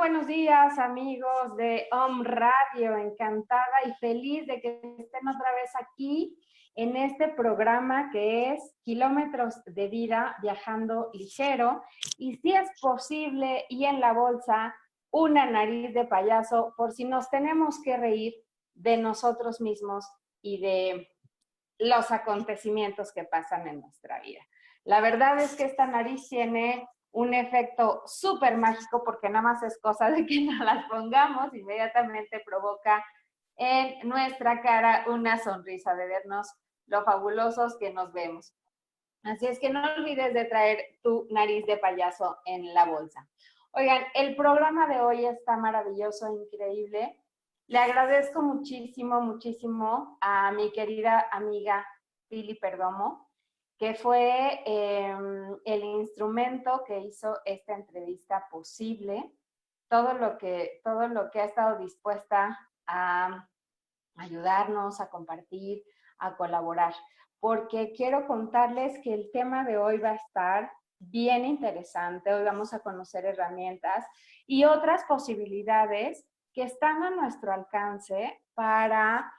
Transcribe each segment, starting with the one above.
buenos días, amigos de Om Radio. Encantada y feliz de que estén otra vez aquí en este programa que es Kilómetros de Vida Viajando Ligero. Y si es posible, y en la bolsa, una nariz de payaso por si nos tenemos que reír de nosotros mismos y de los acontecimientos que pasan en nuestra vida. La verdad es que esta nariz tiene un efecto súper mágico porque nada más es cosa de que nos las pongamos, inmediatamente provoca en nuestra cara una sonrisa de vernos lo fabulosos que nos vemos. Así es que no olvides de traer tu nariz de payaso en la bolsa. Oigan, el programa de hoy está maravilloso, increíble. Le agradezco muchísimo, muchísimo a mi querida amiga Pili Perdomo, que fue el instrumento que hizo esta entrevista posible, todo lo que ha estado dispuesta a ayudarnos, a compartir, a colaborar, porque quiero contarles que el tema de hoy va a estar bien interesante. Hoy vamos a conocer herramientas y otras posibilidades que están a nuestro alcance para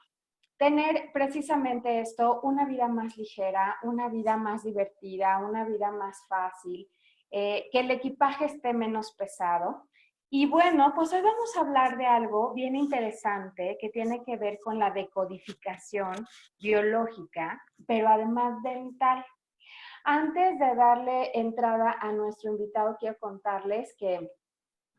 tener precisamente esto, una vida más ligera, una vida más divertida, una vida más fácil, que el equipaje esté menos pesado. Y bueno, pues hoy vamos a hablar de algo bien interesante que tiene que ver con la decodificación biológica, pero además dental. Antes de darle entrada a nuestro invitado, quiero contarles que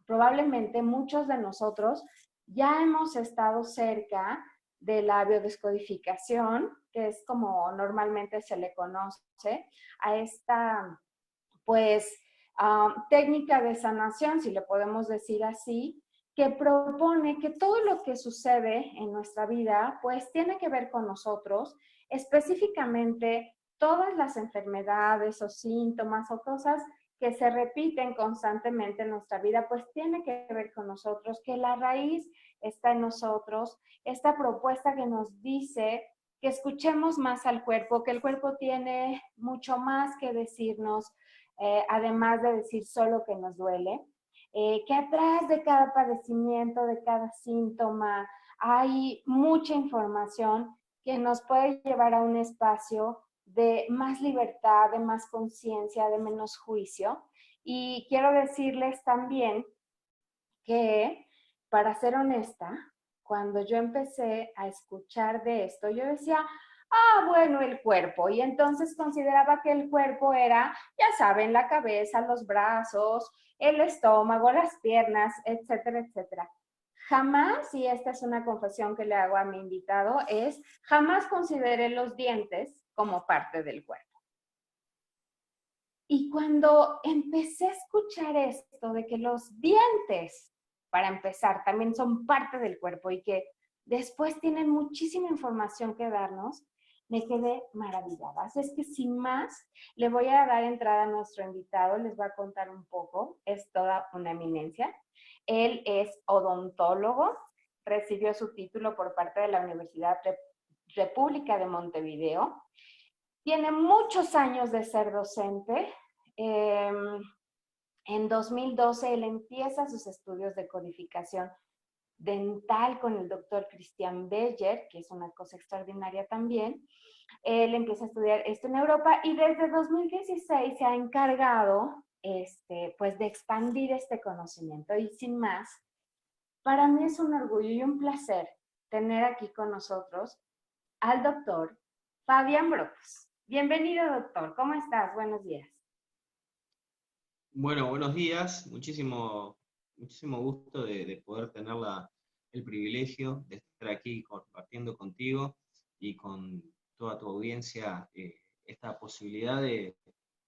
probablemente muchos de nosotros ya hemos estado cerca de la biodescodificación, que es como normalmente se le conoce a esta, pues, técnica de sanación, si le podemos decir así, que propone que todo lo que sucede en nuestra vida, pues, tiene que ver con nosotros, específicamente todas las enfermedades o síntomas o cosas que se repiten constantemente en nuestra vida, pues tiene que ver con nosotros, que la raíz está en nosotros, esta propuesta que nos dice que escuchemos más al cuerpo, que el cuerpo tiene mucho más que decirnos, además de decir solo que nos duele, que atrás de cada padecimiento, de cada síntoma, hay mucha información que nos puede llevar a un espacio de más libertad, de más conciencia, de menos juicio. Y quiero decirles también que, para ser honesta, cuando yo empecé a escuchar de esto, yo decía, bueno, el cuerpo. Y entonces consideraba que el cuerpo era, ya saben, la cabeza, los brazos, el estómago, las piernas, etcétera, etcétera. Jamás, y esta es una confesión que le hago a mi invitado, jamás consideré los dientes como parte del cuerpo. Y cuando empecé a escuchar esto de que los dientes, para empezar, también son parte del cuerpo y que después tienen muchísima información que darnos, me quedé maravillada. Así es que sin más, le voy a dar entrada a nuestro invitado, les va a contar un poco, es toda una eminencia. Él es odontólogo, recibió su título por parte de la Universidad República de Montevideo. Tiene muchos años de ser docente. En 2012 él empieza sus estudios de codificación dental con el doctor Christian Beyer, que es una cosa extraordinaria también. Él empieza a estudiar esto en Europa y desde 2016 se ha encargado pues de expandir este conocimiento. Y sin más, para mí es un orgullo y un placer tener aquí con nosotros al doctor Fabián Brocos. Bienvenido, doctor. ¿Cómo estás? Buenos días. Bueno, buenos días. Muchísimo gusto de poder tener el privilegio de estar aquí compartiendo contigo y con toda tu audiencia esta posibilidad de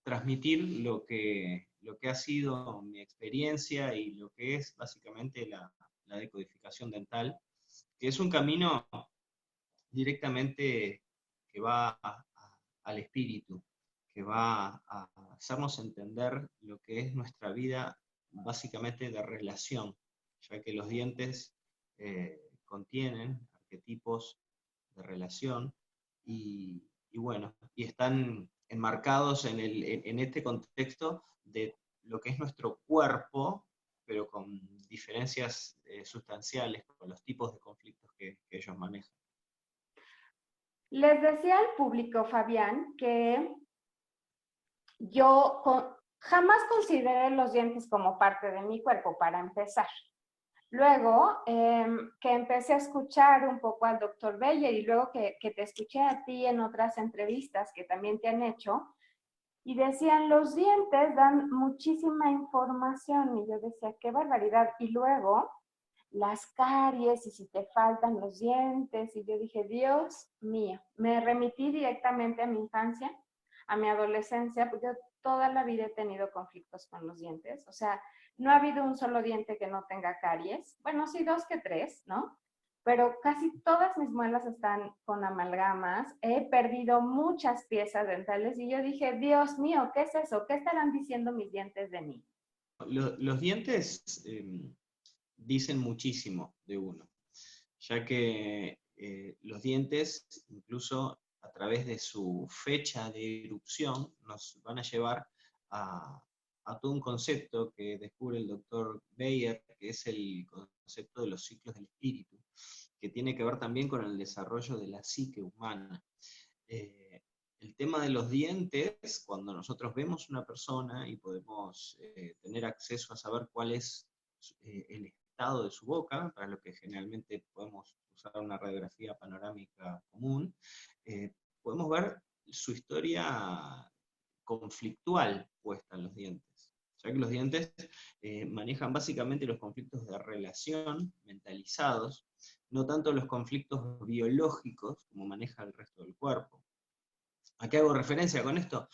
transmitir lo que ha sido mi experiencia y lo que es básicamente la decodificación dental, que es un camino directamente que va al espíritu, que va a hacernos entender lo que es nuestra vida básicamente de relación, ya que los dientes contienen arquetipos de relación y bueno, y están enmarcados en este contexto de lo que es nuestro cuerpo, pero con diferencias sustanciales con los tipos de conflictos que ellos manejan. Les decía al público, Fabián, que yo jamás consideré los dientes como parte de mi cuerpo, para empezar. Luego que empecé a escuchar un poco al doctor Beyer y luego que te escuché a ti en otras entrevistas que también te han hecho, y decían, los dientes dan muchísima información, y yo decía, qué barbaridad. Y luego, las caries, y si te faltan los dientes, y yo dije, Dios mío, me remití directamente a mi infancia, a mi adolescencia, porque yo toda la vida he tenido conflictos con los dientes, o sea, no ha habido un solo diente que no tenga caries, bueno, sí, 2 que 3, ¿no? Pero casi todas mis muelas están con amalgamas, he perdido muchas piezas dentales y yo dije, Dios mío, ¿qué es eso? ¿Qué estarán diciendo mis dientes de mí? Los dientes dicen muchísimo de uno, ya que los dientes, incluso a través de su fecha de erupción, nos van a llevar a todo un concepto que descubre el doctor Beyer, que es el concepto de los ciclos del espíritu, que tiene que ver también con el desarrollo de la psique humana. El tema de los dientes, cuando nosotros vemos una persona y podemos tener acceso a saber cuál es el estado de su boca, para lo que generalmente podemos usar una radiografía panorámica común, podemos ver su historia conflictual puesta en los dientes, ya que los dientes manejan básicamente los conflictos de relación mentalizados, no tanto los conflictos biológicos como maneja el resto del cuerpo. ¿A qué hago referencia con esto?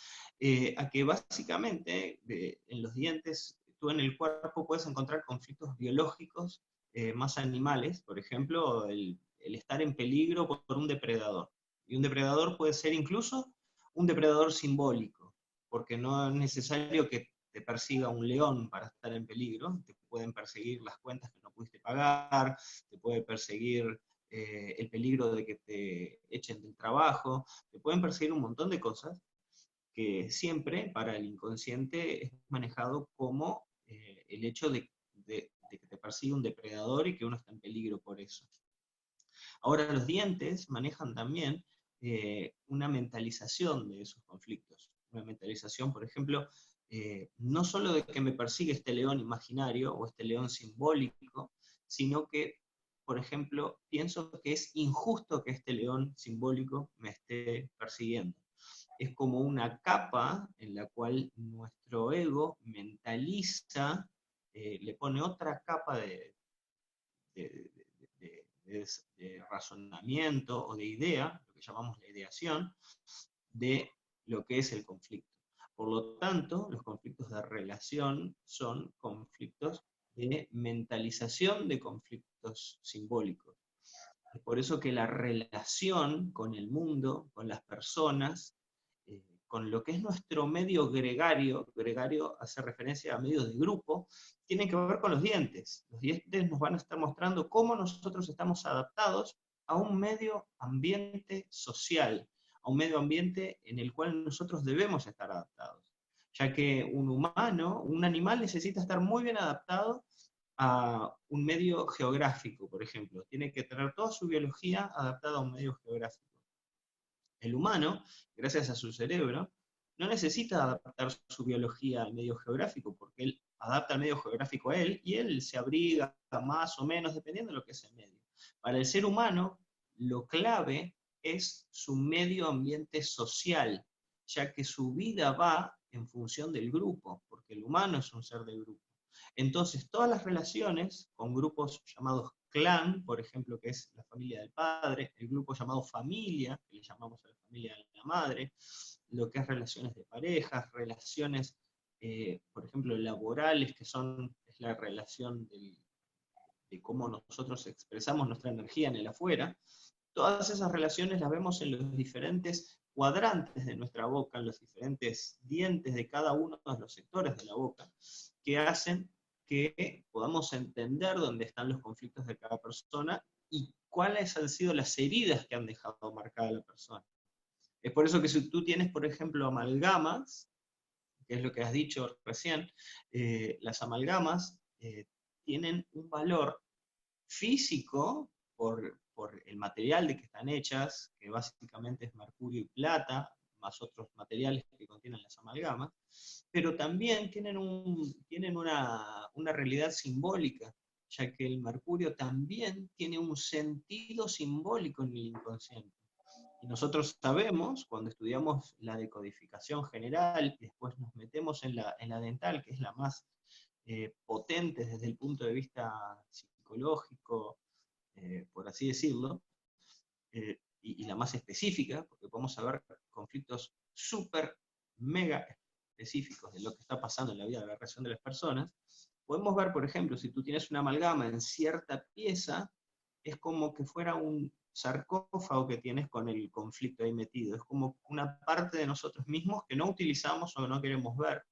A que básicamente en los dientes, tú en el cuerpo puedes encontrar conflictos biológicos más animales, por ejemplo, el estar en peligro por un depredador. Y un depredador puede ser incluso un depredador simbólico, porque no es necesario que te persiga un león para estar en peligro, te pueden perseguir las cuentas que no pudiste pagar, te puede perseguir el peligro de que te echen del trabajo, te pueden perseguir un montón de cosas que siempre para el inconsciente es manejado como el hecho de que te persigue un depredador y que uno está en peligro por eso. Ahora los dientes manejan también una mentalización de esos conflictos. Una mentalización, por ejemplo, no solo de que me persigue este león imaginario o este león simbólico, sino que, por ejemplo, pienso que es injusto que este león simbólico me esté persiguiendo. Es como una capa en la cual nuestro ego mentaliza, le pone otra capa de razonamiento o de idea, lo que llamamos la ideación, de lo que es el conflicto. Por lo tanto, los conflictos de relación son conflictos de mentalización de conflictos simbólicos. Es por eso que la relación con el mundo, con las personas, con lo que es nuestro medio gregario hace referencia a medios de grupo, tienen que ver con los dientes. Los dientes nos van a estar mostrando cómo nosotros estamos adaptados a un medio ambiente social, a un medio ambiente en el cual nosotros debemos estar adaptados. Ya que un humano, un animal necesita estar muy bien adaptado a un medio geográfico, por ejemplo. Tiene que tener toda su biología adaptada a un medio geográfico. El humano, gracias a su cerebro, no necesita adaptar su biología al medio geográfico, porque él adapta el medio geográfico a él y él se abriga más o menos dependiendo de lo que es el medio. Para el ser humano, lo clave es su medio ambiente social, ya que su vida va en función del grupo, porque el humano es un ser de grupo. Entonces, todas las relaciones con grupos llamados clan, por ejemplo, que es la familia del padre, el grupo llamado familia, que le llamamos a la familia de la madre, lo que es relaciones de parejas, relaciones, por ejemplo, laborales, que es la relación de cómo nosotros expresamos nuestra energía en el afuera. Todas esas relaciones las vemos en los diferentes cuadrantes de nuestra boca, en los diferentes dientes de cada uno de los sectores de la boca, que hacen que podamos entender dónde están los conflictos de cada persona y cuáles han sido las heridas que han dejado marcada a la persona. Es por eso que si tú tienes, por ejemplo, amalgamas, que es lo que has dicho recién, las amalgamas tienen un valor físico por el material de que están hechas, que básicamente es mercurio y plata, más otros materiales que contienen las amalgamas, pero también tienen una realidad simbólica, ya que el mercurio también tiene un sentido simbólico en el inconsciente. Y nosotros sabemos, cuando estudiamos la decodificación general y después nos metemos en la dental, que es la más potente desde el punto de vista psicológico, por así decirlo, y la más específica, porque podemos saber conflictos súper, mega específicos de lo que está pasando en la vida de la relación de las personas. Podemos ver, por ejemplo, si tú tienes una amalgama en cierta pieza, es como que fuera un sarcófago que tienes con el conflicto ahí metido. Es como una parte de nosotros mismos que no utilizamos o no queremos ver.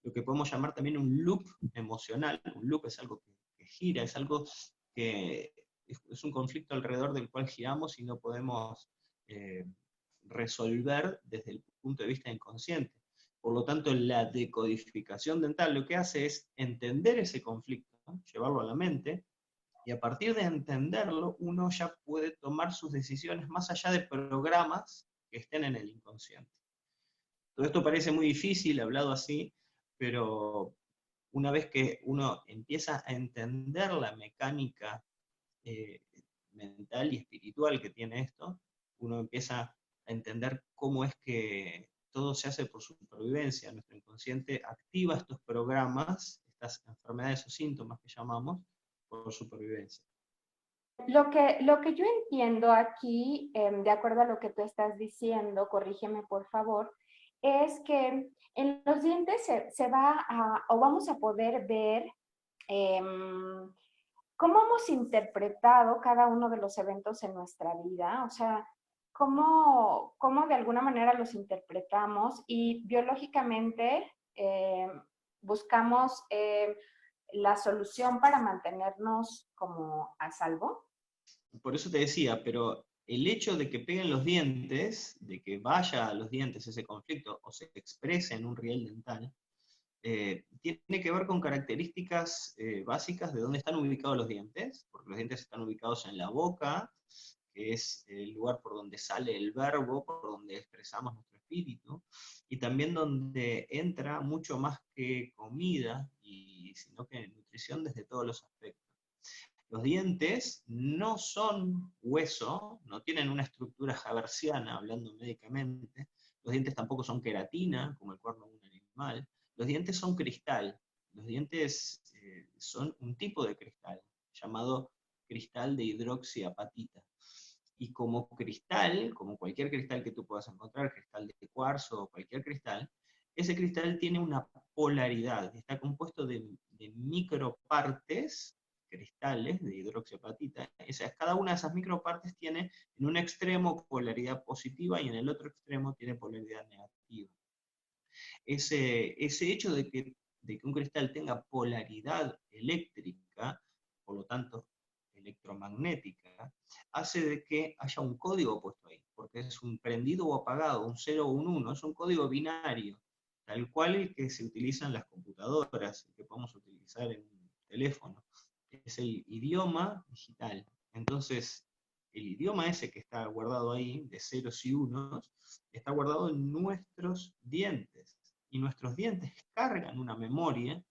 Lo que podemos llamar también un loop emocional. Un loop es algo que gira, es algo que es un conflicto alrededor del cual giramos y no podemos eh, resolver desde el punto de vista inconsciente. Por lo tanto, la decodificación dental lo que hace es entender ese conflicto, ¿no? Llevarlo a la mente, y a partir de entenderlo, uno ya puede tomar sus decisiones más allá de programas que estén en el inconsciente. Todo esto parece muy difícil, hablado así, pero una vez que uno empieza a entender la mecánica eh, mental y espiritual que tiene esto, uno empieza a entender cómo es que todo se hace por supervivencia. Nuestro inconsciente activa estos programas, estas enfermedades o síntomas que llamamos, por supervivencia. Lo que yo entiendo aquí, de acuerdo a lo que tú estás diciendo, corrígeme por favor, es que en los dientes se va a, o vamos a poder ver cómo hemos interpretado cada uno de los eventos en nuestra vida, o sea, cómo de alguna manera los interpretamos y biológicamente buscamos la solución para mantenernos como a salvo. Por eso te decía, pero el hecho de que peguen los dientes, de que vaya a los dientes ese conflicto o se exprese en un riel dental, tiene que ver con características básicas de dónde están ubicados los dientes, porque los dientes están ubicados en la boca, que es el lugar por donde sale el verbo, por donde expresamos nuestro espíritu, y también donde entra mucho más que comida, sino que nutrición desde todos los aspectos. Los dientes no son hueso, no tienen una estructura haversiana, hablando médicamente. Los dientes tampoco son queratina, como el cuerno de un animal. Los dientes son cristal. Los dientes son un tipo de cristal, llamado cristal de hidroxiapatita. Y como cristal, como cualquier cristal que tú puedas encontrar, cristal de cuarzo o cualquier cristal, ese cristal tiene una polaridad, está compuesto de micropartes cristales de hidroxiapatita. Cada una de esas micropartes tiene en un extremo polaridad positiva y en el otro extremo tiene polaridad negativa. Ese hecho de que un cristal tenga polaridad eléctrica, por lo tanto electromagnética, hace de que haya un código puesto ahí, porque es un prendido o apagado, un 0 o un 1, es un código binario, tal cual el que se utiliza en las computadoras, el que podemos utilizar en un teléfono. Es el idioma digital. Entonces, el idioma ese que está guardado ahí, de ceros y unos, está guardado en nuestros dientes. Y nuestros dientes cargan una memoria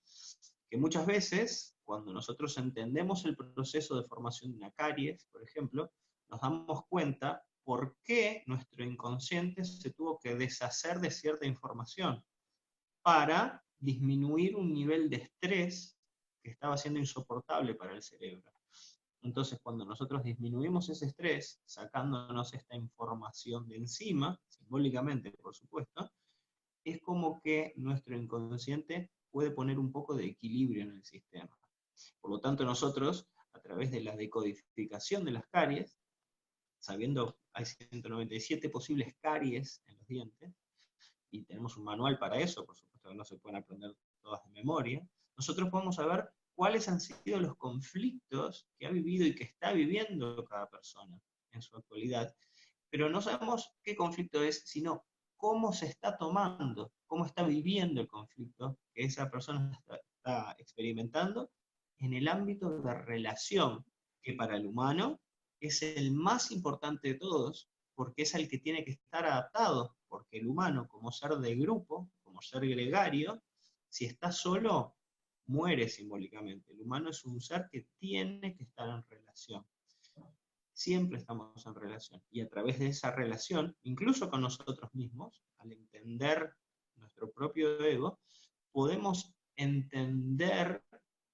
que muchas veces, cuando nosotros entendemos el proceso de formación de una caries, por ejemplo, nos damos cuenta por qué nuestro inconsciente se tuvo que deshacer de cierta información para disminuir un nivel de estrés que estaba siendo insoportable para el cerebro. Entonces, cuando nosotros disminuimos ese estrés, sacándonos esta información de encima, simbólicamente, por supuesto, es como que nuestro inconsciente puede poner un poco de equilibrio en el sistema. Por lo tanto, nosotros, a través de la decodificación de las caries, sabiendo hay 197 posibles caries en los dientes, y tenemos un manual para eso, por supuesto que no se pueden aprender todas de memoria, nosotros podemos saber cuáles han sido los conflictos que ha vivido y que está viviendo cada persona en su actualidad, pero no sabemos qué conflicto es, sino cómo se está tomando, cómo está viviendo el conflicto que esa persona está experimentando en el ámbito de relación, que para el humano es el más importante de todos, porque es el que tiene que estar adaptado, porque el humano, como ser de grupo, como ser gregario, si está solo, muere simbólicamente. El humano es un ser que tiene que estar en relación. Siempre estamos en relación. Y a través de esa relación, incluso con nosotros mismos, al entender nuestro propio ego, podemos entender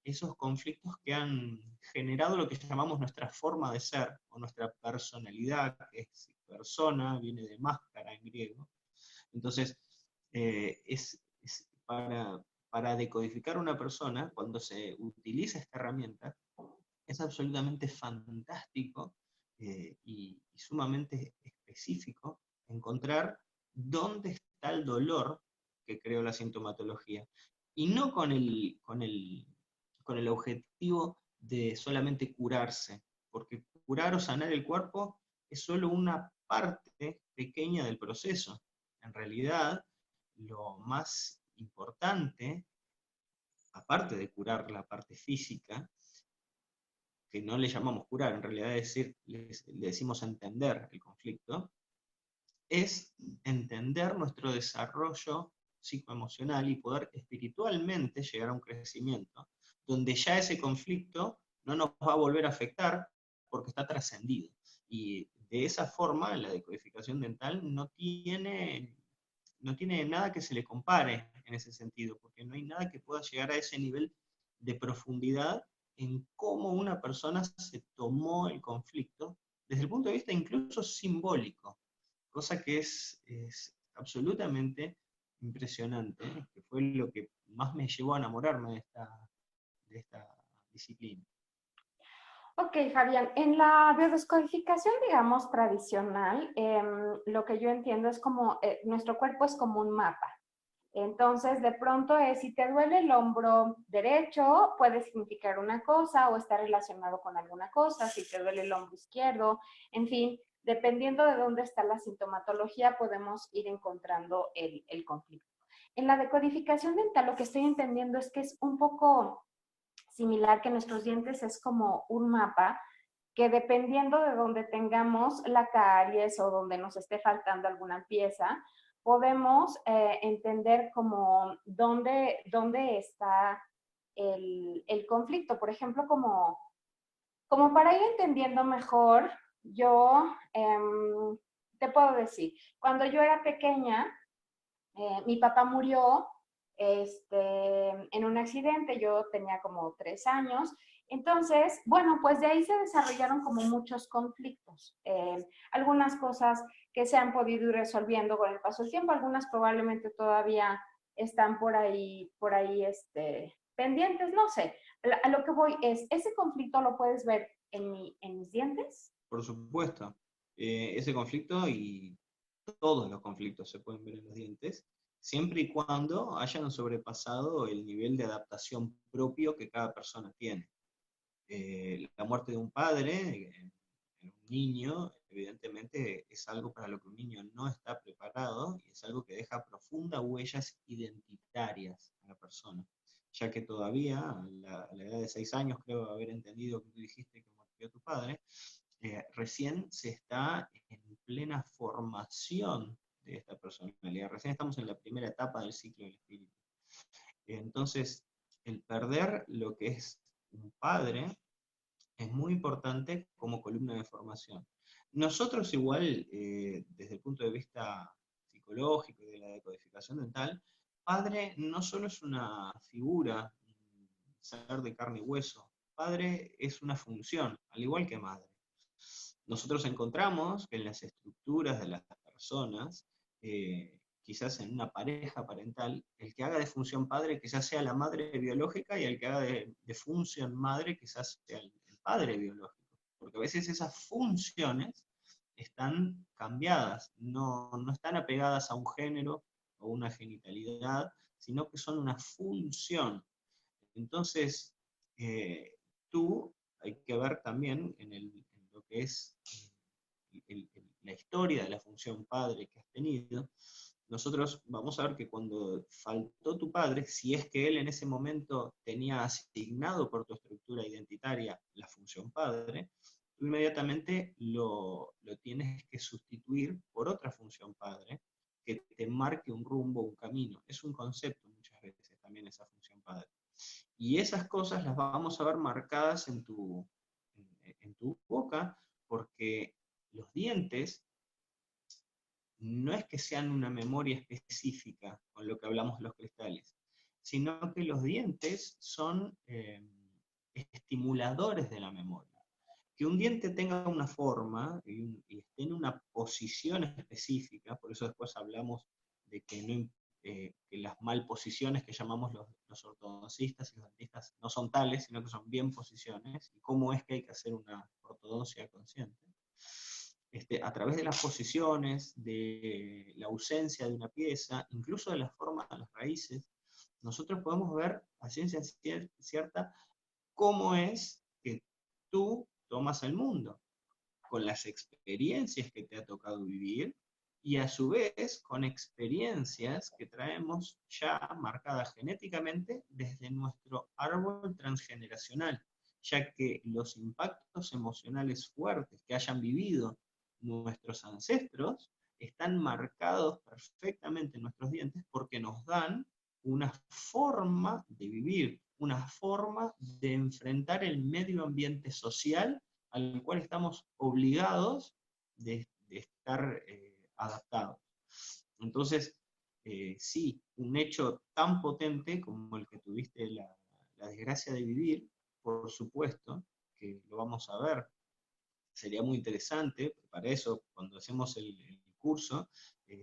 esos conflictos que han generado lo que llamamos nuestra forma de ser, o nuestra personalidad, que es persona, viene de máscara en griego. Entonces, es para decodificar una persona, cuando se utiliza esta herramienta, es absolutamente fantástico y sumamente específico encontrar dónde está el dolor que creó la sintomatología. Y no con el objetivo de solamente curarse, porque curar o sanar el cuerpo es solo una parte pequeña del proceso. En realidad, lo más importante, aparte de curar la parte física, que no le llamamos curar, en realidad le decimos entender el conflicto, es entender nuestro desarrollo psicoemocional y poder espiritualmente llegar a un crecimiento, donde ya ese conflicto no nos va a volver a afectar porque está trascendido. Y de esa forma, la decodificación dental no tiene nada que se le compare en ese sentido, porque no hay nada que pueda llegar a ese nivel de profundidad en cómo una persona se tomó el conflicto desde el punto de vista incluso simbólico, cosa que es absolutamente impresionante, que fue lo que más me llevó a enamorarme de esta disciplina. Ok, Fabián, en la biodescodificación, digamos, tradicional, lo que yo entiendo es como nuestro cuerpo es como un mapa. Entonces, de pronto si te duele el hombro derecho, puede significar una cosa o estar relacionado con alguna cosa, si te duele el hombro izquierdo, en fin, dependiendo de dónde está la sintomatología, podemos ir encontrando el conflicto. En la decodificación dental, lo que estoy entendiendo es que es un poco similar, que nuestros dientes es como un mapa que dependiendo de donde tengamos la caries o donde nos esté faltando alguna pieza, podemos entender como dónde está el conflicto. Por ejemplo, como para ir entendiendo mejor, yo te puedo decir, cuando yo era pequeña, mi papá murió en un accidente, yo tenía como 3 años. Entonces, bueno, pues de ahí se desarrollaron como muchos conflictos. Algunas cosas que se han podido ir resolviendo con el paso del tiempo, algunas probablemente todavía están por ahí pendientes, no sé. A lo que voy es, ese conflicto lo puedes ver en mis dientes. Por supuesto, ese conflicto y todos los conflictos se pueden ver en los dientes, siempre y cuando hayan sobrepasado el nivel de adaptación propio que cada persona tiene. La muerte de un padre en un niño, evidentemente, es algo para lo que un niño no está preparado y es algo que deja profundas huellas identitarias a la persona, ya que todavía a la edad de 6 años, creo haber entendido que tú dijiste que murió tu padre, recién se está en plena formación de esta personalidad, recién estamos en la primera etapa del ciclo del espíritu. Entonces, el perder lo que es un padre es muy importante como columna de formación. Nosotros igual, desde el punto de vista psicológico y de la decodificación dental, padre no solo es una figura, un ser de carne y hueso, padre es una función, al igual que madre. Nosotros encontramos que en las estructuras de las personas, quizás en una pareja parental, el que haga de función padre quizás sea la madre biológica y el que haga de función madre quizás sea el padre biológico. Porque a veces esas funciones están cambiadas, no están apegadas a un género o una genitalidad, sino que son una función. Entonces, tú hay que ver también en lo que es la historia de la función padre que has tenido, nosotros vamos a ver que cuando faltó tu padre, si es que él en ese momento tenía asignado por tu estructura identitaria la función padre, tú inmediatamente lo tienes que sustituir por otra función padre que te marque un rumbo, un camino. Es un concepto muchas veces también esa función padre. Y esas cosas las vamos a ver marcadas en tu boca, porque los dientes no es que sean una memoria específica con lo que hablamos de los cristales, sino que los dientes son estimuladores de la memoria. Que un diente tenga una forma y esté en una posición específica, por eso después hablamos de que, que las malposiciones que llamamos los ortodoncistas y los dentistas no son tales, sino que son bien posiciones, y cómo es que hay que hacer una ortodoncia consciente. A través de las posiciones, de la ausencia de una pieza, incluso de la forma de las raíces, nosotros podemos ver a ciencia cierta cómo es que tú tomas el mundo, con las experiencias que te ha tocado vivir y a su vez con experiencias que traemos ya marcadas genéticamente desde nuestro árbol transgeneracional, ya que los impactos emocionales fuertes que hayan vivido nuestros ancestros están marcados perfectamente en nuestros dientes porque nos dan una forma de vivir, una forma de enfrentar el medio ambiente social al cual estamos obligados de estar adaptados. Entonces, sí, un hecho tan potente como el que tuviste la desgracia de vivir, por supuesto, que lo vamos a ver. Sería muy interesante, para eso, cuando hacemos el curso,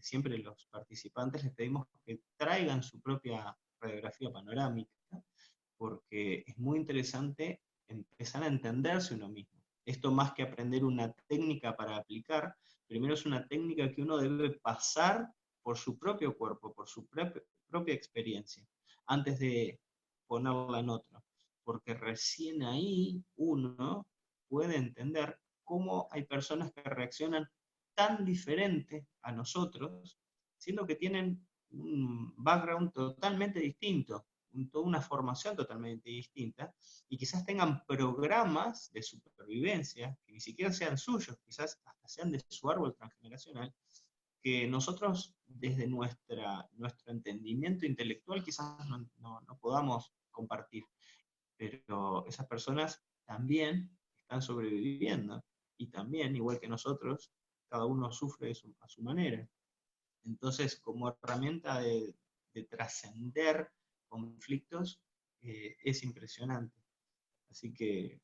siempre los participantes les pedimos que traigan su propia radiografía panorámica, porque es muy interesante empezar a entenderse uno mismo. Esto más que aprender una técnica para aplicar, primero es una técnica que uno debe pasar por su propio cuerpo, por su propia experiencia, antes de ponerla en otro. Porque recién ahí uno puede entender cómo hay personas que reaccionan tan diferente a nosotros, siendo que tienen un background totalmente distinto, toda una formación totalmente distinta, y quizás tengan programas de supervivencia que ni siquiera sean suyos, quizás hasta sean de su árbol transgeneracional, que nosotros desde nuestro entendimiento intelectual quizás no podamos compartir, pero esas personas también están sobreviviendo y también, igual que nosotros, cada uno sufre a su manera. Entonces, como herramienta de trascender conflictos, es impresionante. Así que,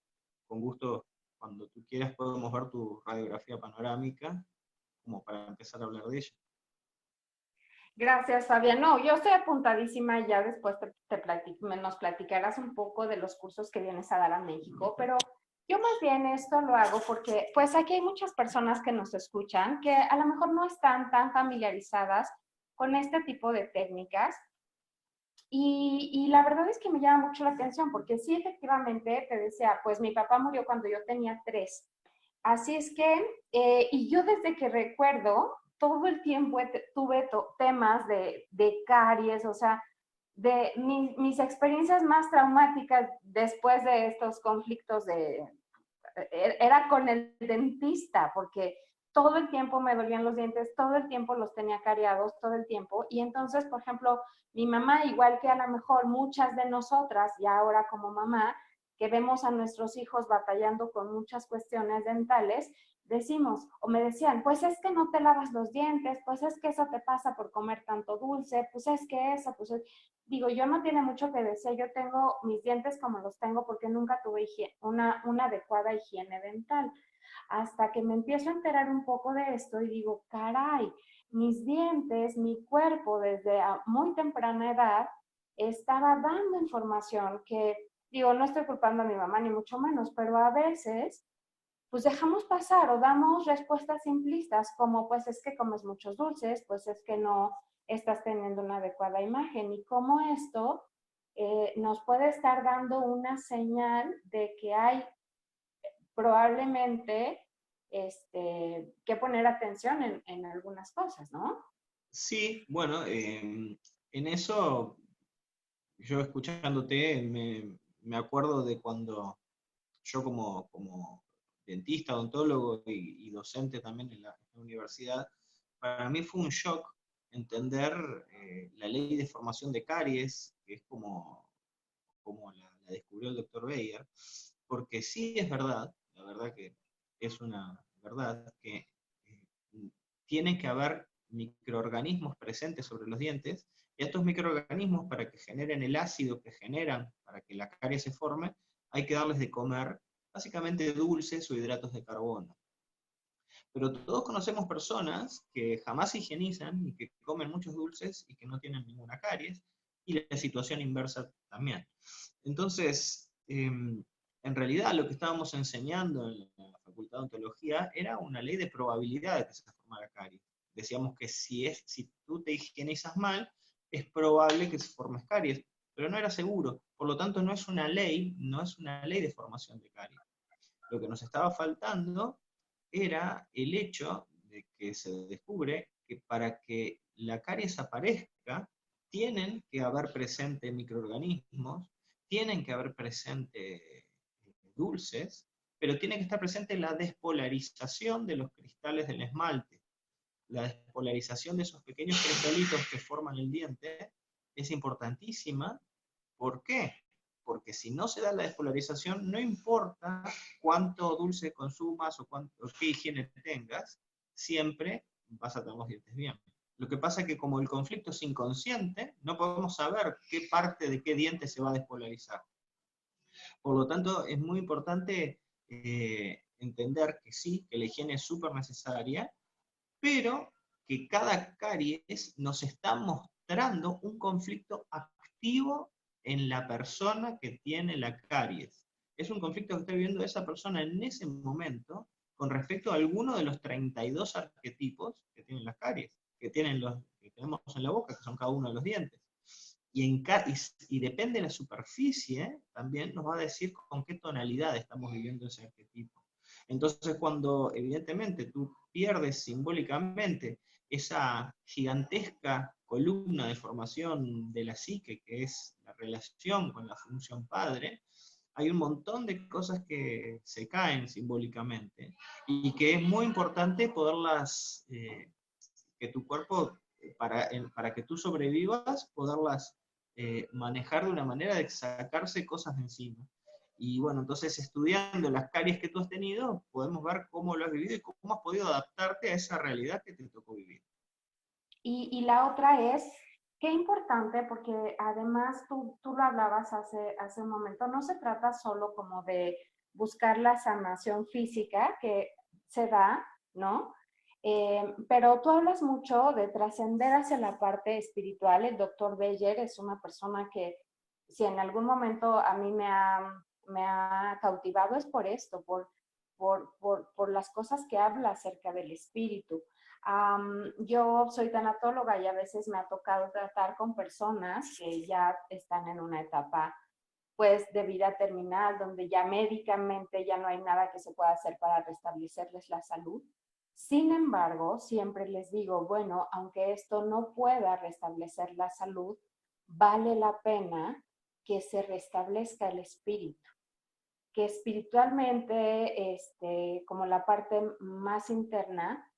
con gusto, cuando tú quieras, podemos ver tu radiografía panorámica, como para empezar a hablar de ella. Gracias, Fabián. No, yo estoy apuntadísima y ya después nos platicarás un poco de los cursos que vienes a dar a México, pero yo más bien esto lo hago porque pues aquí hay muchas personas que nos escuchan que a lo mejor no están tan familiarizadas con este tipo de técnicas y la verdad es que me llama mucho la atención porque sí, efectivamente, te decía, pues mi papá murió cuando yo tenía 3. Así es que, y yo desde que recuerdo, todo el tiempo tuve temas de caries, o sea, de mis experiencias más traumáticas después de estos conflictos era con el dentista, porque todo el tiempo me dolían los dientes, todo el tiempo los tenía cariados, todo el tiempo. Y entonces, por ejemplo, mi mamá, igual que a lo mejor muchas de nosotras, ya ahora como mamá, que vemos a nuestros hijos batallando con muchas cuestiones dentales, decimos, o me decían, pues es que no te lavas los dientes, pues es que eso te pasa por comer tanto dulce, pues es que eso, pues es... Digo, yo no tiene mucho que decir, yo tengo mis dientes como los tengo porque nunca tuve una adecuada higiene dental. Hasta que me empiezo a enterar un poco de esto y digo, caray, mis dientes, mi cuerpo desde muy temprana edad estaba dando información que, digo, no estoy culpando a mi mamá ni mucho menos, pero a veces pues dejamos pasar o damos respuestas simplistas como pues es que comes muchos dulces, pues es que no estás teniendo una adecuada imagen y como esto nos puede estar dando una señal de que hay probablemente que poner atención en algunas cosas, ¿no? Sí, bueno, en eso, yo escuchándote, me acuerdo de cuando yo como dentista, odontólogo y docente también en la universidad, para mí fue un shock entender la ley de formación de caries, que es como la descubrió el doctor Bayer, porque sí es verdad, la verdad que es una verdad, que tiene que haber microorganismos presentes sobre los dientes, y estos microorganismos, para que generen el ácido que generan para que la carie se forme, hay que darles de comer básicamente dulces o hidratos de carbono. Pero todos conocemos personas que jamás se higienizan y que comen muchos dulces y que no tienen ninguna caries, y la situación inversa también. Entonces, en realidad lo que estábamos enseñando en la Facultad de Odontología era una ley de probabilidad de que se formara caries. Decíamos que si tú te higienizas mal, es probable que se formes caries, pero no era seguro. Por lo tanto, no es una ley, no es una ley de formación de caries. Lo que nos estaba faltando era el hecho de que se descubre que para que la caries aparezca, tienen que haber presente microorganismos, tienen que haber presente dulces, pero tiene que estar presente la despolarización de los cristales del esmalte. La despolarización de esos pequeños cristalitos que forman el diente es importantísima. ¿Por qué? Porque si no se da la despolarización, no importa cuánto dulce consumas o qué higiene tengas, siempre vas a tener los dientes bien. Lo que pasa es que como el conflicto es inconsciente, no podemos saber qué parte de qué diente se va a despolarizar. Por lo tanto, es muy importante entender que sí, que la higiene es súper necesaria, pero que cada caries nos está mostrando un conflicto activo en la persona que tiene la caries. Es un conflicto que está viviendo esa persona en ese momento con respecto a alguno de los 32 arquetipos que tienen las caries, que tenemos en la boca, que son cada uno de los dientes. Y depende de la superficie, también nos va a decir con qué tonalidad estamos viviendo ese arquetipo. Entonces, cuando evidentemente tú pierdes simbólicamente esa gigantesca columna de formación de la psique, que es la relación con la función padre, hay un montón de cosas que se caen simbólicamente y que es muy importante poderlas, que tu cuerpo, para que tú sobrevivas, poderlas manejar de una manera de sacarse cosas de encima. Y bueno, entonces estudiando las caries que tú has tenido, podemos ver cómo lo has vivido y cómo has podido adaptarte a esa realidad que te tocó vivir. Y la otra es, qué importante, porque además tú lo hablabas hace un momento, no se trata solo como de buscar la sanación física que se da, ¿no? Pero tú hablas mucho de trascender hacia la parte espiritual. El doctor Beyer es una persona que, si en algún momento a mí me ha cautivado, es por esto, por las cosas que habla acerca del espíritu. Yo soy tanatóloga y a veces me ha tocado tratar con personas que ya están en una etapa pues de vida terminal, donde ya médicamente ya no hay nada que se pueda hacer para restablecerles la salud. Sin embargo, siempre les digo, bueno, aunque esto no pueda restablecer la salud, vale la pena que se restablezca el espíritu, que espiritualmente, como la parte más interna,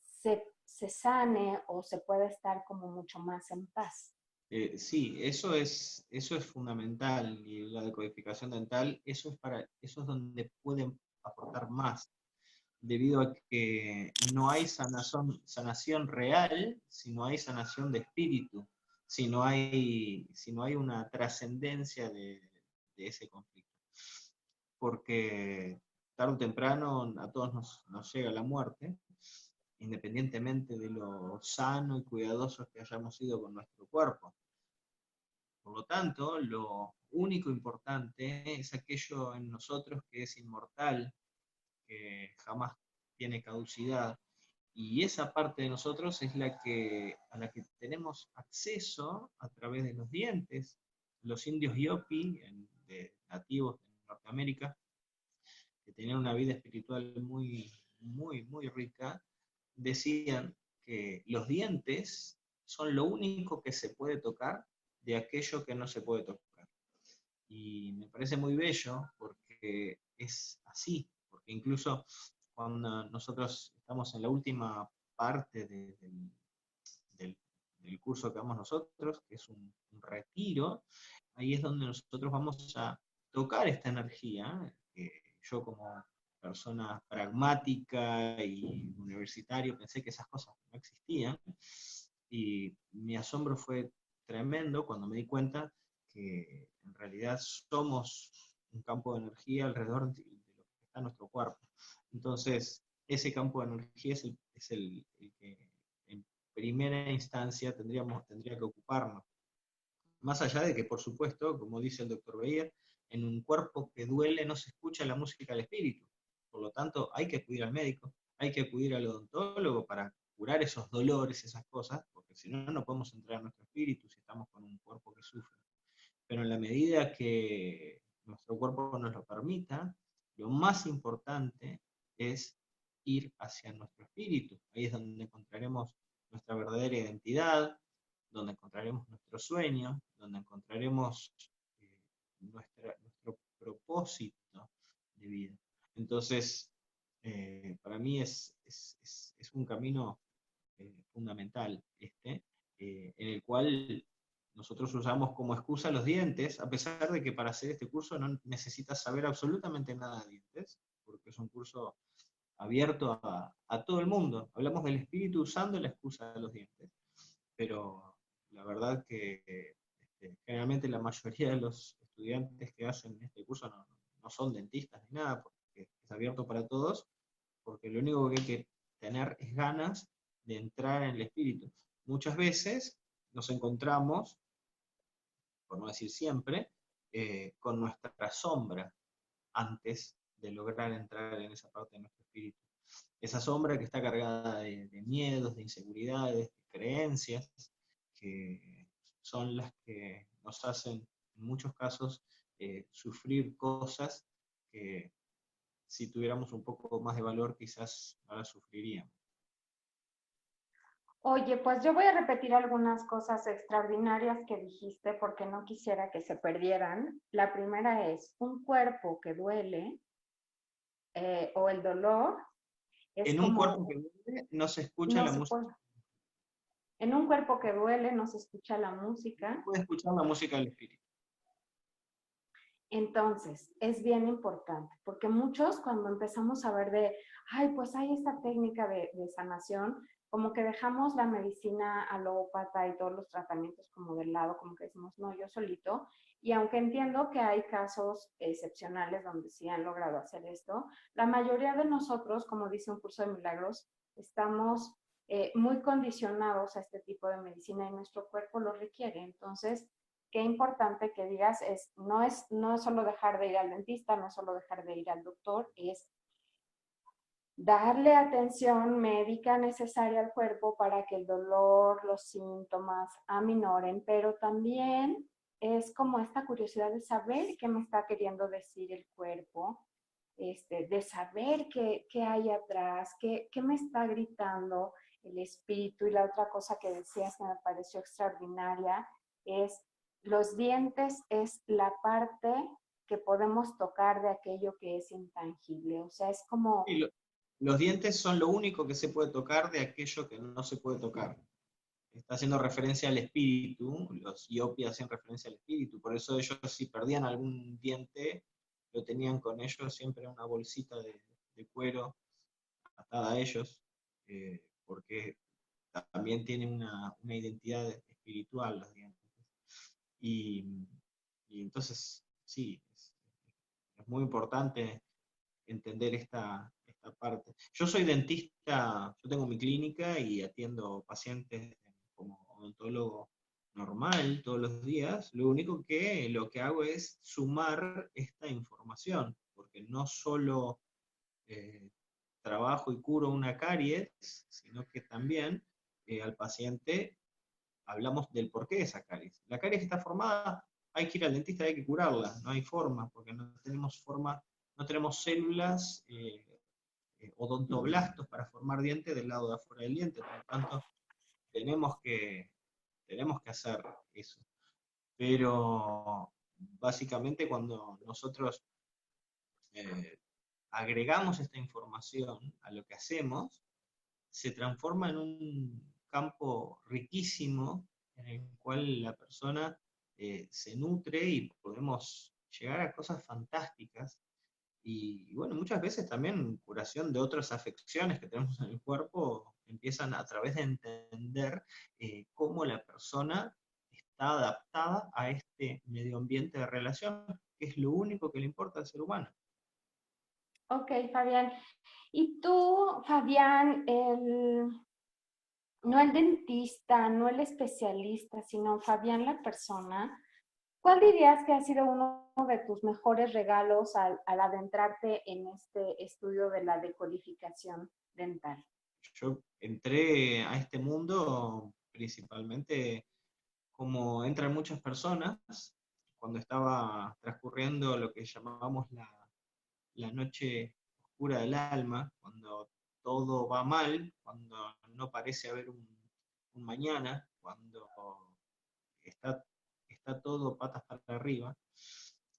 se sane o se puede estar como mucho más en paz. Sí, eso es fundamental, y la decodificación dental, eso es donde pueden aportar más, debido a que no hay sanación real si no hay sanación de espíritu, si no hay una trascendencia de ese conflicto. Porque tarde o temprano a todos nos llega la muerte, independientemente de lo sano y cuidadosos que hayamos sido con nuestro cuerpo. Por lo tanto, lo único importante es aquello en nosotros que es inmortal, que jamás tiene caducidad, y esa parte de nosotros es a la que tenemos acceso a través de los dientes. Los indios Yopi, nativos de Norteamérica, que tenían una vida espiritual muy, muy, muy rica, decían que los dientes son lo único que se puede tocar de aquello que no se puede tocar. Y me parece muy bello porque es así, porque incluso cuando nosotros estamos en la última parte del curso que damos nosotros, que es un retiro, ahí es donde nosotros vamos a tocar esta energía, que yo como persona pragmática y universitario pensé que esas cosas no existían, y mi asombro fue tremendo cuando me di cuenta que en realidad somos un campo de energía alrededor de lo que está en nuestro cuerpo. Entonces, ese campo de energía es el que en primera instancia tendría que ocuparnos. Más allá de que, por supuesto, como dice el doctor Beyer, en un cuerpo que duele no se escucha la música del espíritu. Por lo tanto, hay que acudir al médico, hay que acudir al odontólogo para curar esos dolores, esas cosas, porque si no, no podemos entrar a nuestro espíritu si estamos con un cuerpo que sufre. Pero en la medida que nuestro cuerpo nos lo permita, lo más importante es ir hacia nuestro espíritu. Ahí es donde encontraremos nuestra verdadera identidad, donde encontraremos nuestro sueño, donde encontraremos nuestro propósito de vida. Entonces, para mí es un camino fundamental en el cual nosotros usamos como excusa los dientes, a pesar de que para hacer este curso no necesitas saber absolutamente nada de dientes, porque es un curso abierto a todo el mundo. Hablamos del espíritu usando la excusa de los dientes, pero la verdad que generalmente la mayoría de los estudiantes que hacen este curso no son dentistas ni nada, porque es abierto para todos, porque lo único que hay que tener es ganas de entrar en el espíritu. Muchas veces nos encontramos, por no decir siempre, con nuestra sombra antes de lograr entrar en esa parte de nuestro espíritu. Esa sombra que está cargada de miedos, de inseguridades, de creencias, que son las que nos hacen, en muchos casos, sufrir cosas que si tuviéramos un poco más de valor quizás no las sufriríamos. Oye, pues yo voy a repetir algunas cosas extraordinarias que dijiste porque no quisiera que se perdieran. La primera es, un cuerpo que duele o el dolor es En un como, cuerpo que duele no se escucha no la se música. puede. En un cuerpo que duele no se escucha la música. Puede escuchar la música del espíritu. Entonces, es bien importante, porque muchos cuando empezamos a ver ay, pues hay esta técnica de sanación, como que dejamos la medicina alópata y todos los tratamientos como del lado, como que decimos, no, yo solito. Y aunque entiendo que hay casos excepcionales donde sí han logrado hacer esto, la mayoría de nosotros, como dice un curso de milagros, estamos muy condicionados a este tipo de medicina y nuestro cuerpo lo requiere. Entonces, qué importante que digas no es solo dejar de ir al dentista, no es solo dejar de ir al doctor, es darle atención médica necesaria al cuerpo para que el dolor, los síntomas aminoren, pero también es como esta curiosidad de saber qué me está queriendo decir el cuerpo, de saber qué hay atrás, qué me está gritando el espíritu. Y la otra cosa que decías que me pareció extraordinaria es los dientes es la parte que podemos tocar de aquello que es intangible. O sea, es como... Y los dientes son lo único que se puede tocar de aquello que no se puede tocar. Está haciendo referencia al espíritu, los yopi hacen referencia al espíritu, por eso ellos si perdían algún diente, lo tenían con ellos siempre en una bolsita de cuero atada a ellos, porque también tienen una identidad espiritual los dientes. Y, y entonces, sí, es muy importante entender esta parte. Yo soy dentista, yo tengo mi clínica y atiendo pacientes como odontólogo normal todos los días. Lo que hago es sumar esta información, porque no solo trabajo y curo una caries, sino que también al paciente hablamos del porqué de esa caries. La caries está formada, hay que ir al dentista, hay que curarla, no hay forma, porque no tenemos forma, no tenemos células odontoblastos para formar dientes del lado de afuera del diente, por lo tanto tenemos que, tenemos que hacer eso. Pero básicamente cuando nosotros agregamos esta información a lo que hacemos, se transforma en un campo riquísimo en el cual la persona se nutre y podemos llegar a cosas fantásticas. Y bueno, muchas veces también curación de otras afecciones que tenemos en el cuerpo empiezan a través de entender cómo la persona está adaptada a este medio ambiente de relación, que es lo único que le importa al ser humano. Ok, Fabián. Y tú, Fabián, no el dentista, no el especialista, sino Fabián la persona, ¿cuál dirías que ha sido uno de tus mejores regalos al adentrarte en este estudio de la decodificación dental? Yo entré a este mundo principalmente como entran muchas personas cuando estaba transcurriendo lo que llamábamos la noche oscura del alma, cuando todo va mal, cuando no parece haber un mañana, cuando está, está todo patas para arriba,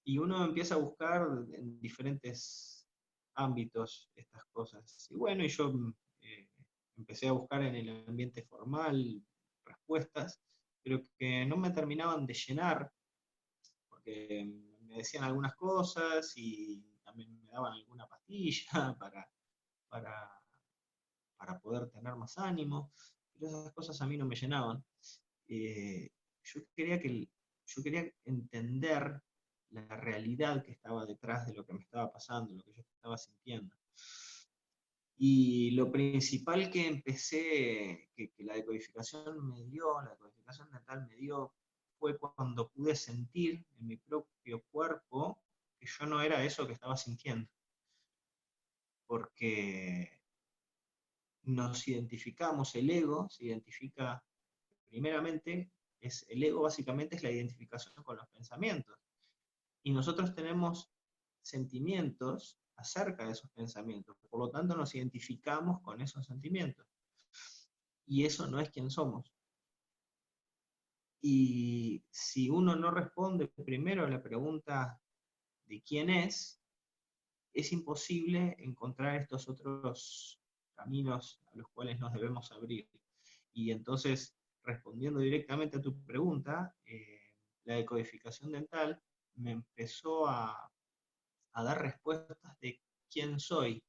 y uno empieza a buscar en diferentes ámbitos estas cosas. Y bueno, y yo eh, empecé a buscar en el ambiente formal respuestas, pero que no me terminaban de llenar, porque me decían algunas cosas y también me daban alguna pastilla para, para poder tener más ánimo, pero esas cosas a mí no me llenaban. Eh, yo, quería yo quería entender la realidad que estaba detrás de lo que me estaba pasando, lo que yo estaba sintiendo. Y lo principal que empecé, que la decodificación me dio, la decodificación dental me dio, fue cuando pude sentir en mi propio cuerpo que yo no era eso que estaba sintiendo. Porque nos identificamos, el ego se identifica primeramente, el ego básicamente es la identificación con los pensamientos. Y nosotros tenemos sentimientos acerca de esos pensamientos, por lo tanto nos identificamos con esos sentimientos. Y eso no es quien somos. Y si uno no responde primero a la pregunta de quién es imposible encontrar estos otros caminos a los cuales nos debemos abrir. Y entonces, respondiendo directamente a tu pregunta, la decodificación dental me empezó a dar respuestas de quién soy.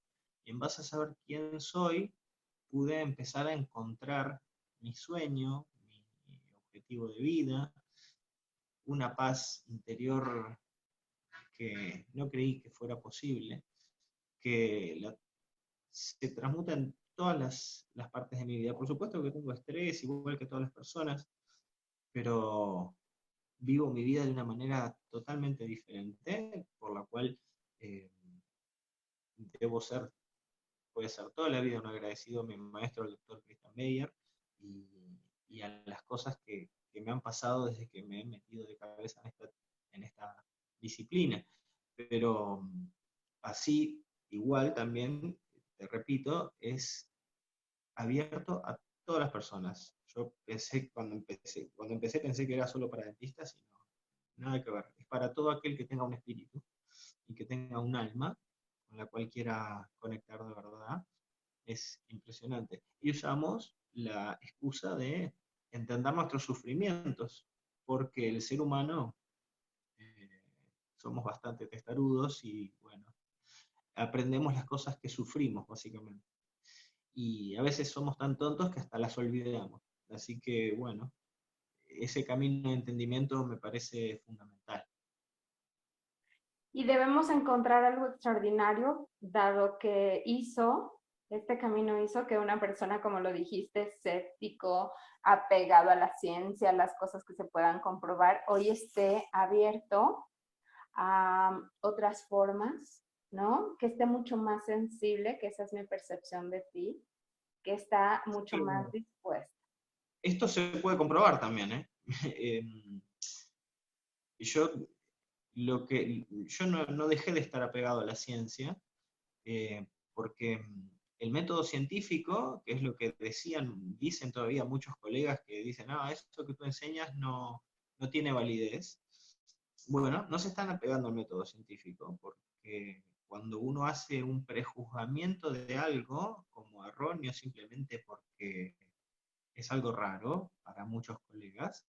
Y en base a saber quién soy, pude empezar a encontrar mi sueño, mi objetivo de vida, una paz interior que no creí que fuera posible, que se transmuta en todas las partes de mi vida. Por supuesto que tengo estrés, igual que todas las personas, pero vivo mi vida de una manera totalmente diferente, por la cual eh, debo ser, puede ser toda la vida un agradecido a mi maestro, el doctor Christian Meyer, y a las cosas que me han pasado desde que me he metido de cabeza en esta disciplina. Pero así, igual también, te repito, es abierto a todas las personas. Yo pensé, cuando empecé pensé que era solo para dentistas y no, nada que ver. Es para todo aquel que tenga un espíritu y que tenga un alma con la cual quiera conectar de verdad. Es impresionante. Y usamos la excusa de entender nuestros sufrimientos, porque el ser humano eh, somos bastante testarudos y bueno, aprendemos las cosas que sufrimos, básicamente. Y a veces somos tan tontos que hasta las olvidamos. Así que bueno, ese camino de entendimiento me parece fundamental. Y debemos encontrar algo extraordinario, dado que este camino hizo que una persona, como lo dijiste, escéptico, apegado a la ciencia, a las cosas que se puedan comprobar, hoy esté abierto a otras formas, ¿no? Que esté mucho más sensible, que esa es mi percepción de ti, que está mucho más Pero dispuesto. esto se puede comprobar también, ¿eh? yo yo no dejé de estar apegado a la ciencia, porque el método científico, que es lo que dicen todavía muchos colegas que dicen, esto que tú enseñas no tiene validez. Bueno, no se están apegando al método científico, porque cuando uno hace un prejuzgamiento de algo como erróneo simplemente porque es algo raro para muchos colegas,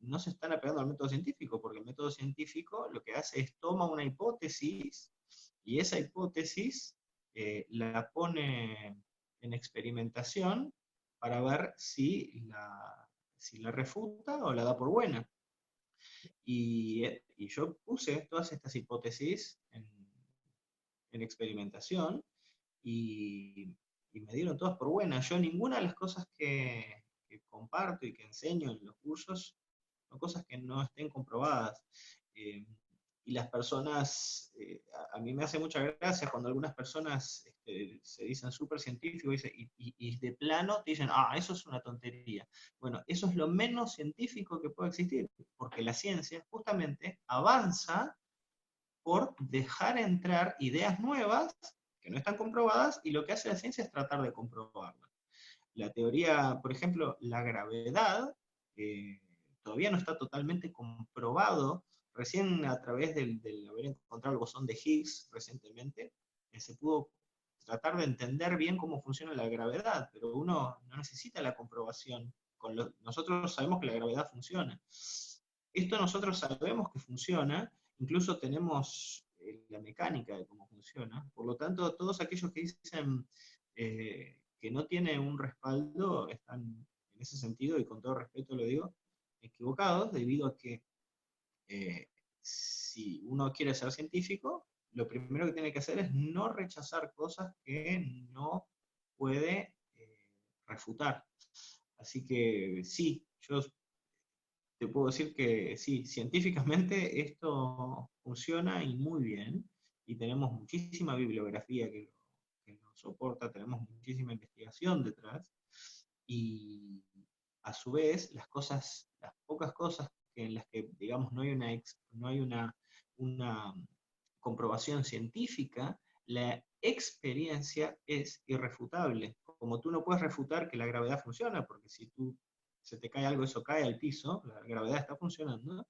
no se están apegando al método científico, porque el método científico lo que hace es toma una hipótesis y esa hipótesis la pone en experimentación para ver si la refuta o la da por buena. Y yo puse todas estas hipótesis en experimentación y me dieron todas por buenas. Yo ninguna de las cosas que comparto y que enseño en los cursos son cosas que no estén comprobadas. Y las personas, a mí me hace mucha gracia cuando algunas personas se dicen súper científicos y de plano te dicen, eso es una tontería. Bueno, eso es lo menos científico que puede existir, porque la ciencia justamente avanza por dejar entrar ideas nuevas que no están comprobadas, y lo que hace la ciencia es tratar de comprobarlas. La teoría, por ejemplo, la gravedad, todavía no está totalmente comprobado. Recién a través del haber encontrado el bosón de Higgs recientemente, se pudo tratar de entender bien cómo funciona la gravedad, pero uno no necesita la comprobación. Nosotros sabemos que la gravedad funciona. Esto nosotros sabemos que funciona, incluso tenemos la mecánica de cómo funciona. Por lo tanto, todos aquellos que dicen que no tiene un respaldo están, en ese sentido, y con todo respeto lo digo, equivocados, debido a que si uno quiere ser científico, lo primero que tiene que hacer es no rechazar cosas que no puede refutar. Así que sí, yo te puedo decir que sí, científicamente esto funciona y muy bien, y tenemos muchísima bibliografía que lo soporta, tenemos muchísima investigación detrás, y a su vez las pocas cosas en las que, digamos, no hay una comprobación científica, la experiencia es irrefutable. Como tú no puedes refutar que la gravedad funciona, porque si se te cae algo, eso cae al piso, la gravedad está funcionando,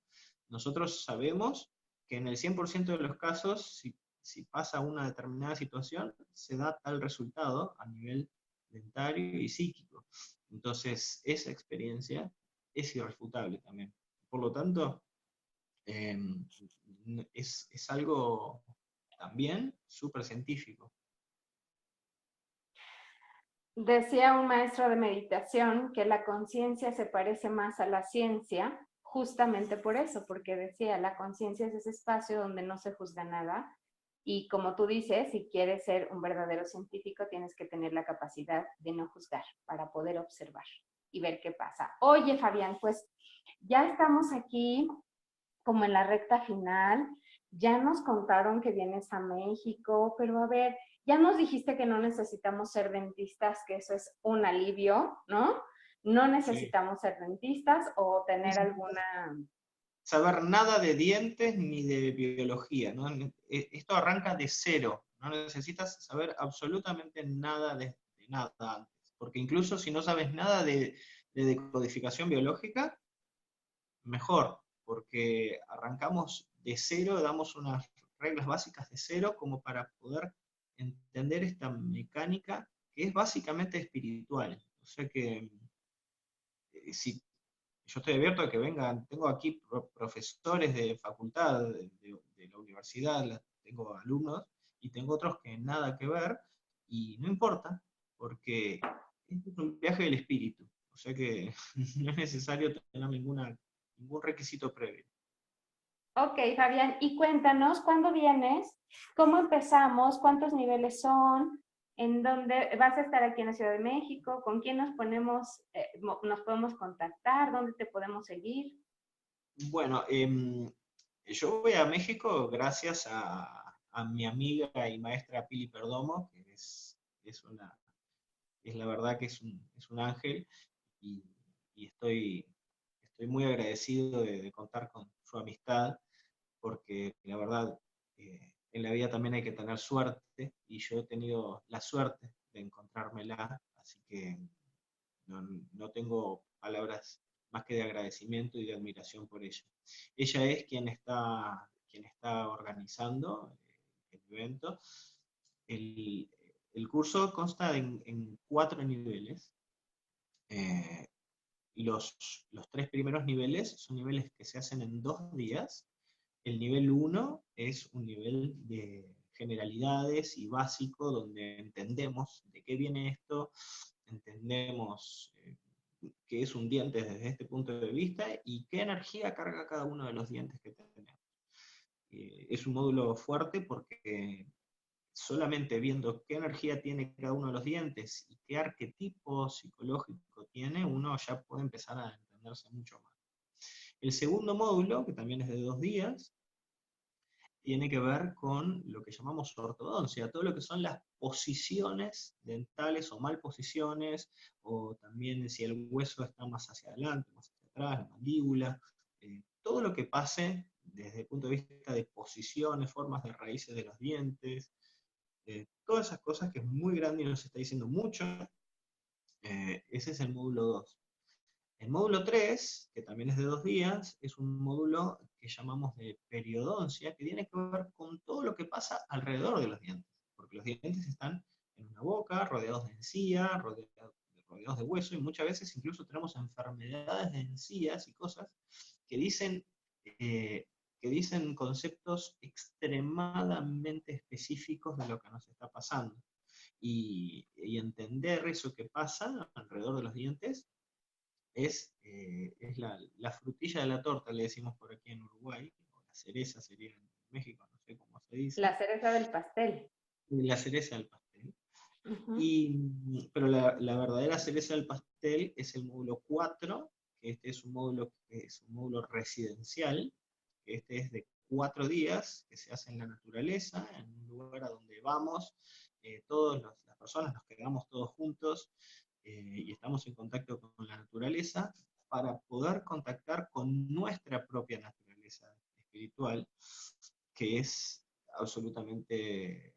nosotros sabemos que en el 100% de los casos, si pasa una determinada situación, se da tal resultado a nivel dentario y psíquico. Entonces, esa experiencia es irrefutable también. Por lo tanto, es algo también súper científico. Decía un maestro de meditación que la conciencia se parece más a la ciencia, justamente por eso, porque decía, la conciencia es ese espacio donde no se juzga nada, y como tú dices, si quieres ser un verdadero científico, tienes que tener la capacidad de no juzgar para poder observar y ver qué pasa. Oye, Fabián, pues ya estamos aquí como en la recta final. Ya nos contaron que vienes a México, pero a ver, ya nos dijiste que no necesitamos ser dentistas, que eso es un alivio, ¿no? No Sí. necesitamos ser dentistas o tener alguna... Saber nada de dientes ni de biología, ¿no? Esto arranca de cero, no necesitas saber absolutamente nada de nada antes, porque incluso si no sabes nada de decodificación biológica, mejor, porque arrancamos de cero, damos unas reglas básicas de cero como para poder entender esta mecánica que es básicamente espiritual. O sea que si yo estoy abierto a que vengan, tengo aquí profesores de facultad, de la universidad, tengo alumnos, y tengo otros que nada que ver, y no importa, porque este es un viaje del espíritu, o sea que no es necesario tener ningún requisito previo. Ok, Fabián, y cuéntanos, ¿cuándo vienes? ¿Cómo empezamos? ¿Cuántos niveles son? ¿En dónde vas a estar aquí en la Ciudad de México? ¿Con quién nos podemos contactar? ¿Dónde te podemos seguir? Bueno, yo voy a México gracias a mi amiga y maestra Pili Perdomo, que es la verdad que es un ángel, y, y estoy muy agradecido de contar con su amistad, porque la verdad en la vida también hay que tener suerte, y yo he tenido la suerte de encontrármela, así que no tengo palabras más que de agradecimiento y de admiración por ella. Ella es quien está organizando el evento. El, el curso consta en 4 niveles. Eh, los 3 primeros niveles son niveles que se hacen en 2 días. El nivel 1 es un nivel de generalidades y básico, donde entendemos de qué viene esto, entendemos qué es un diente desde este punto de vista y qué energía carga cada uno de los dientes que tenemos. Es un módulo fuerte porque solamente viendo qué energía tiene cada uno de los dientes y qué arquetipo psicológico tiene, uno ya puede empezar a entenderse mucho más. El segundo módulo, que también es de 2 días, tiene que ver con lo que llamamos ortodoncia, todo lo que son las posiciones dentales o malposiciones, o también si el hueso está más hacia adelante, más hacia atrás, la mandíbula, todo lo que pase desde el punto de vista de posiciones, formas de raíces de los dientes, todas esas cosas que es muy grande y nos está diciendo mucho. Ese es el módulo 2. El módulo 3, que también es de 2 días, es un módulo que llamamos de periodoncia, que tiene que ver con todo lo que pasa alrededor de los dientes, porque los dientes están en una boca, rodeados de encía, rodeados de hueso, y muchas veces incluso tenemos enfermedades de encías y cosas que dicen, conceptos extremadamente específicos de lo que nos está pasando. Y entender eso que pasa alrededor de los dientes es la frutilla de la torta, le decimos por aquí en Uruguay, o la cereza sería en México, no sé cómo se dice. La cereza del pastel. La cereza del pastel. Uh-huh. Pero la verdadera cereza del pastel es el módulo 4, que este es un módulo residencial, que este es de 4 días, que se hace en la naturaleza, en un lugar a donde vamos, todas las personas nos quedamos todos juntos, y estamos en contacto con la naturaleza para poder contactar con nuestra propia naturaleza espiritual, que es absolutamente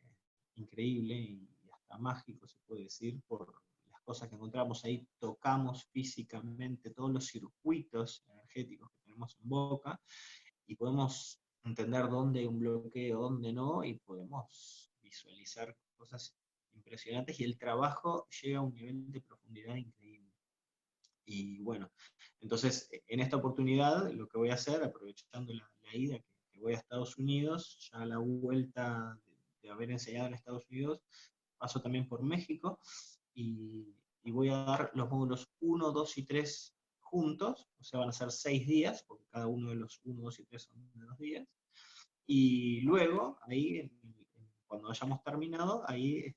increíble y hasta mágico, se puede decir, por las cosas que encontramos ahí. Tocamos físicamente todos los circuitos energéticos que tenemos en boca y podemos entender dónde hay un bloqueo, dónde no, y podemos visualizar cosas impresionantes, y el trabajo llega a un nivel de profundidad increíble. Y bueno, entonces en esta oportunidad lo que voy a hacer, aprovechando la ida que voy a Estados Unidos, ya a la vuelta de haber enseñado en Estados Unidos, paso también por México, y voy a dar los módulos 1, 2 y 3 juntos, o sea, van a ser 6 días, porque cada uno de los 1, 2 y 3 son de 2 días, y luego, ahí, cuando hayamos terminado, ahí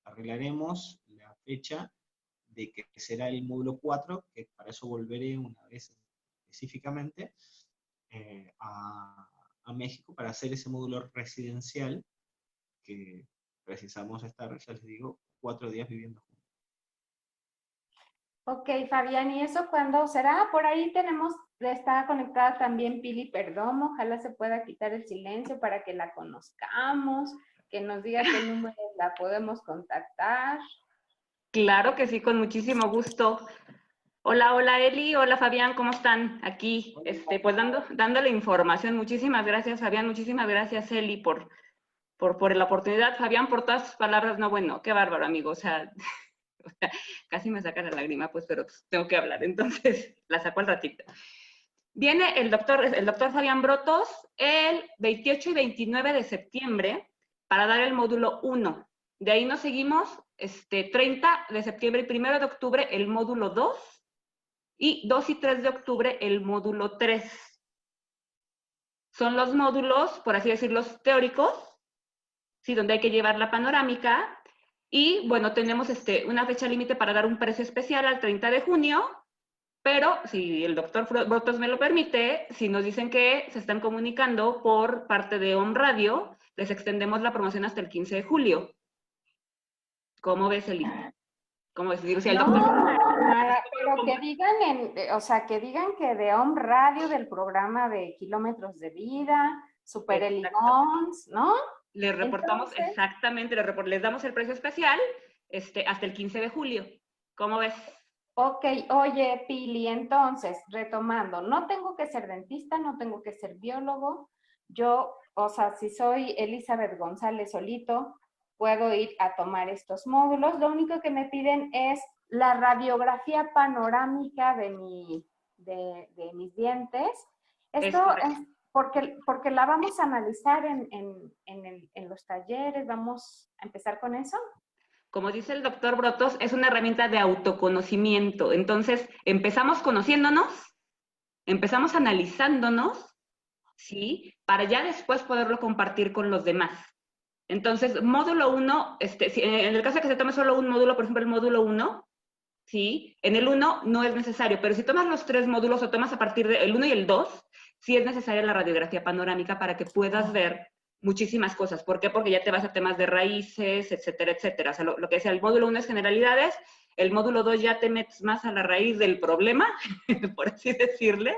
arreglaremos la fecha de que será el módulo 4, que para eso volveré una vez específicamente a México para hacer ese módulo residencial, que precisamos estar, ya les digo, 4 días viviendo juntos. Ok, Fabián, ¿y eso cuándo será? Por ahí está conectada también Pili Perdomo, ojalá se pueda quitar el silencio para que la conozcamos, que nos diga qué número la podemos contactar. Claro que sí, con muchísimo gusto. Hola, hola Eli, hola Fabián, ¿cómo están? Aquí, pues dándole información. Muchísimas gracias, Fabián, muchísimas gracias Eli por la oportunidad. Fabián, por todas sus palabras, no, bueno, qué bárbaro, amigo, o sea, casi me saca la lágrima, pues, pero pues, tengo que hablar, entonces la saco al ratito. Viene el doctor Fabián Brotos el 28 y 29 de septiembre para dar el módulo 1. De ahí nos seguimos 30 de septiembre y 1 de octubre el módulo 2 y 2 y 3 de octubre el módulo 3. Son los módulos, por así decirlo, teóricos, ¿sí? Donde hay que llevar la panorámica. Y bueno, tenemos una fecha límite para dar un precio especial al 30 de junio, pero si el doctor Brotos me lo permite, si nos dicen que se están comunicando por parte de Om Radio, les extendemos la promoción hasta el 15 de julio. ¿Cómo ves, Eli? ¿Cómo ves? Digo, si el doctor... Nada, pero que digan que digan que de Om Radio, del programa de Kilómetros de Vida, super elegons, ¿no? Les reportamos Entonces, exactamente, les damos el precio especial hasta el 15 de julio. ¿Cómo ves? ok, oye, Pili, entonces, retomando, no tengo que ser dentista, no tengo que ser biólogo. Yo, o sea, si soy Elizabeth González solito, puedo ir a tomar estos módulos. Lo único que me piden es la radiografía panorámica de mis dientes. Esto es porque la vamos a analizar en los talleres. Vamos a empezar con eso. Como dice el doctor Brotos, es una herramienta de autoconocimiento. Entonces, empezamos conociéndonos, empezamos analizándonos, ¿sí? Para ya después poderlo compartir con los demás. Entonces, módulo 1, en el caso de que se tome solo un módulo, por ejemplo, el módulo 1, ¿sí? En el 1 no es necesario, pero si tomas los 3 módulos o tomas a partir del 1 y el 2, sí es necesaria la radiografía panorámica para que puedas ver muchísimas cosas. ¿Por qué? Porque ya te vas a temas de raíces, etcétera, etcétera. O sea, lo que decía, el módulo 1 es generalidades, el módulo 2 ya te metes más a la raíz del problema, por así decirle,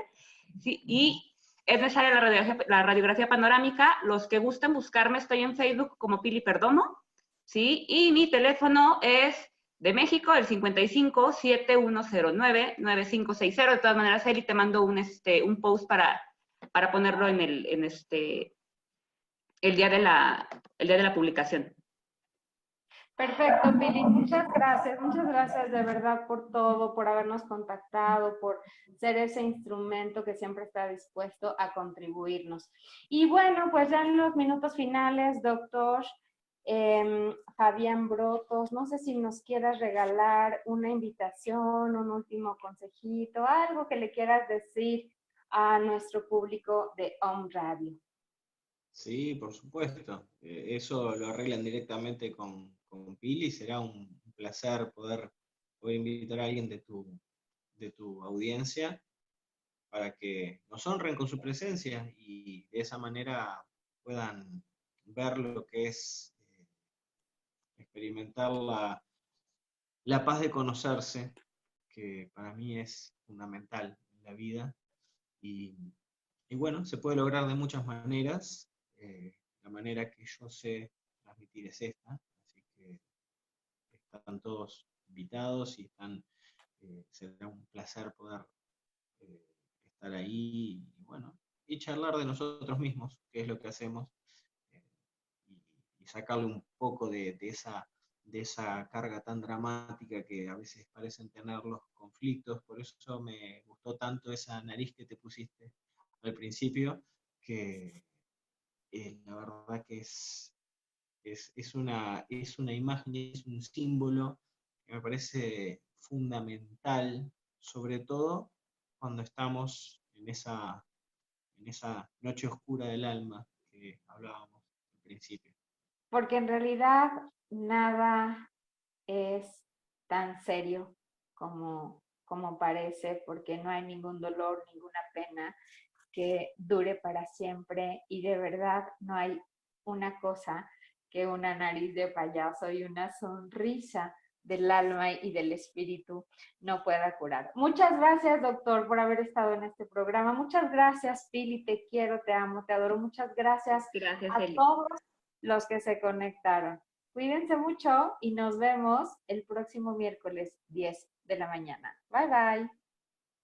¿sí? Y es necesaria la radiografía panorámica. Los que gusten buscarme, estoy en Facebook como Pili Perdomo, ¿sí? Y mi teléfono es de México, el 55-7109-9560. De todas maneras, Eli, te mando un post para ponerlo el día de la publicación. Perfecto, Pili, muchas gracias de verdad por todo, por habernos contactado, por ser ese instrumento que siempre está dispuesto a contribuirnos. Y bueno, pues ya en los minutos finales, doctor Fabián Brotos, no sé si nos quieras regalar una invitación, un último consejito, algo que le quieras decir a nuestro público de Om Radio. Sí, por supuesto. Eso lo arreglan directamente con Pili. Será un placer poder invitar a alguien de tu audiencia para que nos honren con su presencia y de esa manera puedan ver lo que es experimentar la paz de conocerse, que para mí es fundamental en la vida. Y bueno, se puede lograr de muchas maneras. La manera que yo sé transmitir es esta, así que están todos invitados y será un placer poder estar ahí y bueno, y charlar de nosotros mismos, qué es lo que hacemos, eh, y sacarle un poco de esa carga tan dramática que a veces parecen tener los conflictos. Por eso me gustó tanto esa nariz que te pusiste al principio, que la verdad que es una imagen, es un símbolo que me parece fundamental, sobre todo cuando estamos en esa noche oscura del alma que hablábamos al principio. Porque en realidad nada es tan serio como parece, porque no hay ningún dolor, ninguna pena que dure para siempre, y de verdad no hay una cosa que una nariz de payaso y una sonrisa del alma y del espíritu no pueda curar. Muchas gracias, doctor, por haber estado en este programa. Muchas gracias, Pili, te quiero, te amo, te adoro. Muchas gracias, a Eli. todos los que se conectaron. Cuídense mucho y nos vemos el próximo miércoles 10 de la mañana. Bye, bye.